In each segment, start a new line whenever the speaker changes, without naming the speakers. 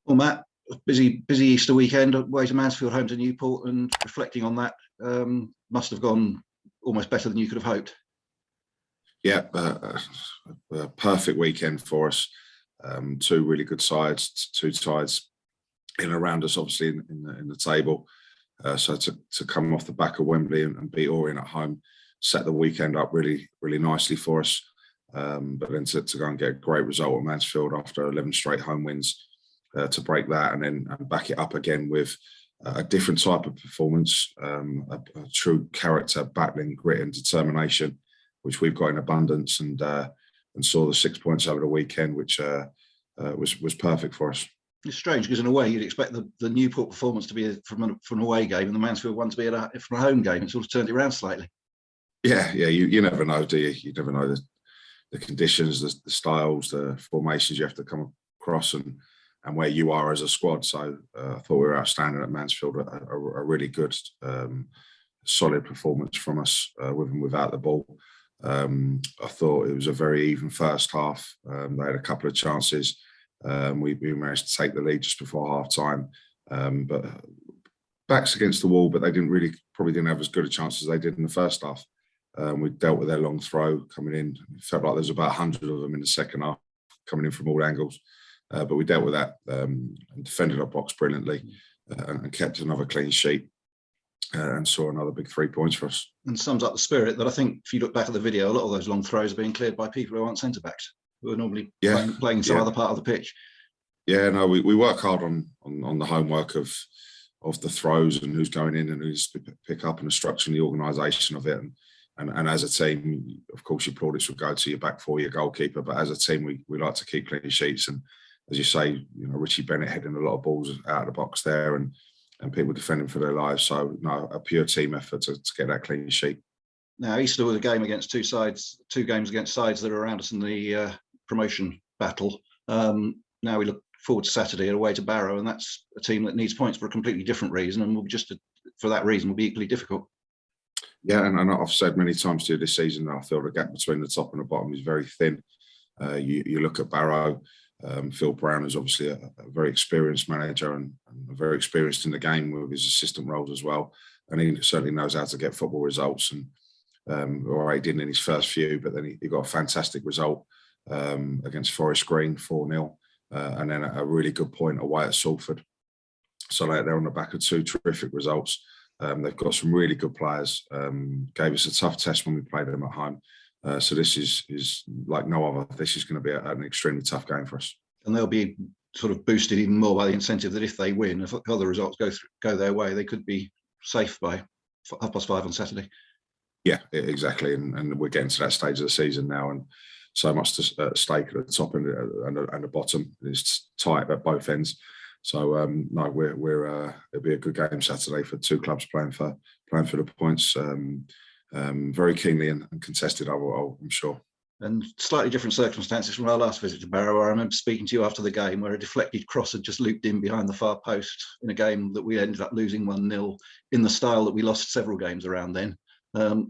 Well, Matt, busy Easter weekend away to Mansfield, home to Newport, and reflecting on that, must have gone almost better than you could have hoped.
Yeah, a perfect weekend for us. Two really good sides, two sides in and around us, obviously in the table. So to come off the back of Wembley and beat Orient at home set the weekend up really nicely for us. But then to go and get a great result at Mansfield after 11 straight home wins, to break that and then back it up again with a different type of performance, a true character, battling grit and determination, which we've got in abundance, and saw the 6 points over the weekend, which was perfect for us.
It's strange because in a way you'd expect the Newport performance to be from an away game and the Mansfield one to be from a home game. It sort of turned it around slightly.
Yeah. You never know, do you? You never know the conditions, the styles, the formations you have to come across, and where you are as a squad. So I thought we were outstanding at Mansfield. A really good, solid performance from us with and without the ball. I thought it was a very even first half. They had a couple of chances. We managed to take the lead just before half time, but backs against the wall. But they probably didn't have as good a chance as they did in the first half. We dealt with their long throw coming in. It felt like there was about 100 of them in the second half coming in from all angles. But we dealt with that and defended our box brilliantly, and kept another clean sheet, and saw another big 3 points for us.
And sums up the spirit that I think, if you look back at the video, a lot of those long throws are being cleared by people who aren't centre backs, who are normally playing some other part of the pitch. Yeah,
no, we work hard on the homework of the throws and who's going in and who's to pick up, and the structure and the organisation of it. And as a team, of course, your plaudits would go to your back four, your goalkeeper. But as a team, we like to keep clean sheets. And as you say, Richie Bennett heading a lot of balls out of the box there, and people defending for their lives. So, no, a pure team effort to get that clean sheet.
Now, Easter was a game against two games against sides that are around us in the promotion battle. Now we look forward to Saturday away to Barrow, and that's a team that needs points for a completely different reason, and for that reason will be equally difficult.
Yeah, and I've said many times to you this season that I feel the gap between the top and the bottom is very thin. You look at Barrow. Phil Brown is obviously a very experienced manager and very experienced in the game with his assistant roles as well. And he certainly knows how to get football results. And or he didn't in his first few, but then he got a fantastic result against Forest Green, 4-0, and then a really good point away at Salford. So they're on the back of two terrific results. They've got some really good players. Gave us a tough test when we played them at home. So this is like no other. This is going to be an extremely tough game for us.
And they'll be sort of boosted even more by the incentive that if they win, if other results go their way, they could be safe by 5:30 on Saturday.
Yeah, exactly. And we're getting to that stage of the season now, and so much at stake at the top and the bottom. It's tight at both ends. So no, it'll be a good game Saturday for two clubs playing for the points. Very keenly and contested, I'm sure.
And slightly different circumstances from our last visit to Barrow. I remember speaking to you after the game where a deflected cross had just looped in behind the far post in a game that we ended up losing 1-0 in the style that we lost several games around then.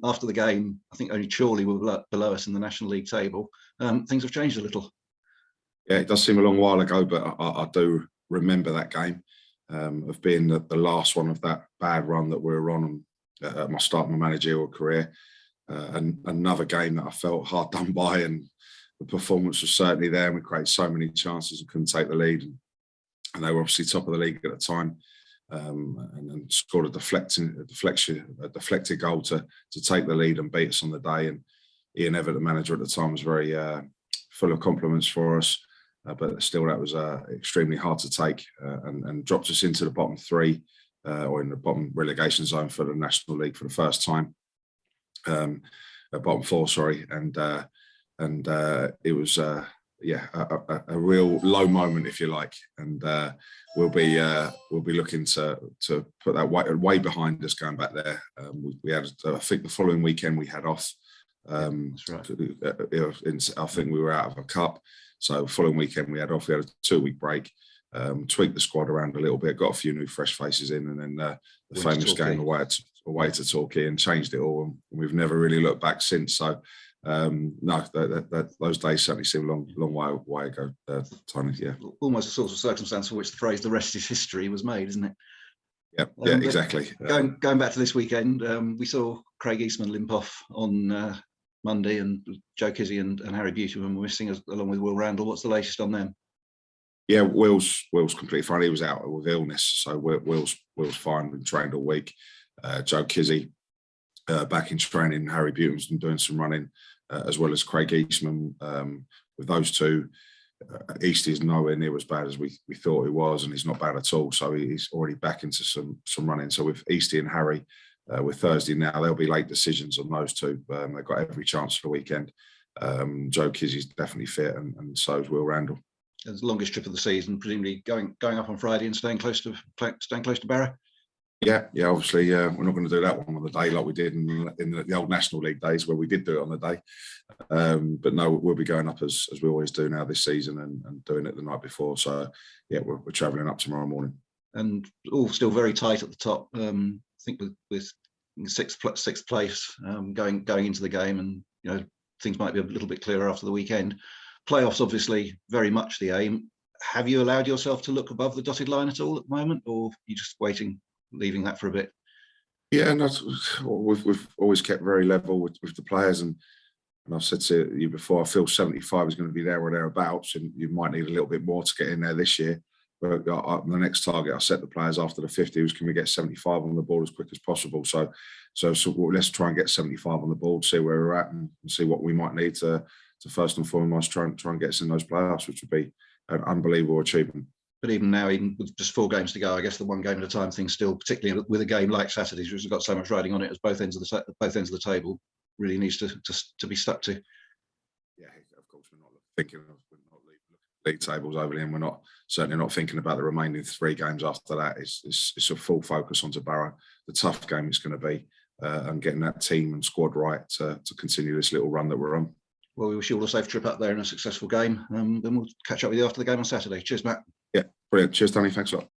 After the game, I think only Chorley were below us in the National League table. Things have changed a little.
Yeah, it does seem a long while ago, but I do remember that game of being the last one of that bad run that we were on at my start of my managerial career, and another game that I felt hard done by, and the performance was certainly there, and we created so many chances and couldn't take the lead, and they were obviously top of the league at the time, and scored a deflected goal to take the lead and beat us on the day. And Ian Everett, the manager at the time, was very full of compliments for us, but still that was extremely hard to take, and dropped us into the bottom three, or in the bottom relegation zone for the National League for the first time, bottom four, sorry, and it was a real low moment, if you like, and we'll be looking to put that way behind us going back there. We had, I think, the following weekend we had off.
That's right.
I think we were out of a cup, so the following weekend we had off. We had a 2-week break. Tweaked the squad around a little bit, got a few new fresh faces in, and then the famous game away to Torquay, and changed it all. And we've never really looked back since. So No, those days certainly seem a long way ago, Tony. Yeah,
almost a sort of circumstance for which the phrase "the rest is history" was made, isn't it?
Yeah, exactly.
Going back to this weekend, we saw Craig Eastman limp off on Monday, and Joe Kizzy and Harry Beautyman were missing, along with Will Randall. What's the latest on them?
Yeah, Will's completely fine. He was out with illness, so Will's fine. Been trained all week. Joe Kizzy back in training. Harry Beautyman's been doing some running, as well as Craig Eastman. With those two, East is nowhere near as bad as we thought he was, and he's not bad at all. So he's already back into some running. So with Eastie and Harry, with Thursday now, there'll be late decisions on those two. They've got every chance for the weekend. Joe Kizzy's definitely fit, and so is Will Randall.
It's the longest trip of the season, presumably going up on Friday and staying close to Barrow.
Yeah. Obviously, we're not going to do that one on the day like we did in the old National League days, where we did do it on the day. But no, we'll be going up as we always do now this season, and doing it the night before. So yeah, we're travelling up tomorrow morning, and
all still very tight at the top. I think with sixth place going into the game, and things might be a little bit clearer after the weekend. Playoffs, obviously, very much the aim. Have you allowed yourself to look above the dotted line at all at the moment, or are you just leaving that for a bit? Yeah, and we've always kept very level with the players, and I've said to you before, I feel 75 is going to be there or thereabouts, and you might need a little bit more to get in there this year. But the next target I set the players after the 50 was, can we get 75 on the board as quick as possible? So let's try and get 75 on the board, see where we're at, and see what we might need to first and foremost try and get us in those playoffs, which would be an unbelievable achievement. But even now, even with just 4 games to go, I guess the one game at a time thing still, particularly with a game like Saturday's, which has got so much riding on it as both ends of the table, really needs to be stuck to. Yeah, of course, we're not looking league tables overly, and we're certainly not thinking about the remaining 3 games after that. It's a full focus onto Barrow, the tough game it's going to be, and getting that team and squad right to continue this little run that we're on. Well, we wish you all a safe trip up there and a successful game. Then we'll catch up with you after the game on Saturday. Cheers, Matt. Yeah, brilliant. Cheers, Tony. Thanks a lot.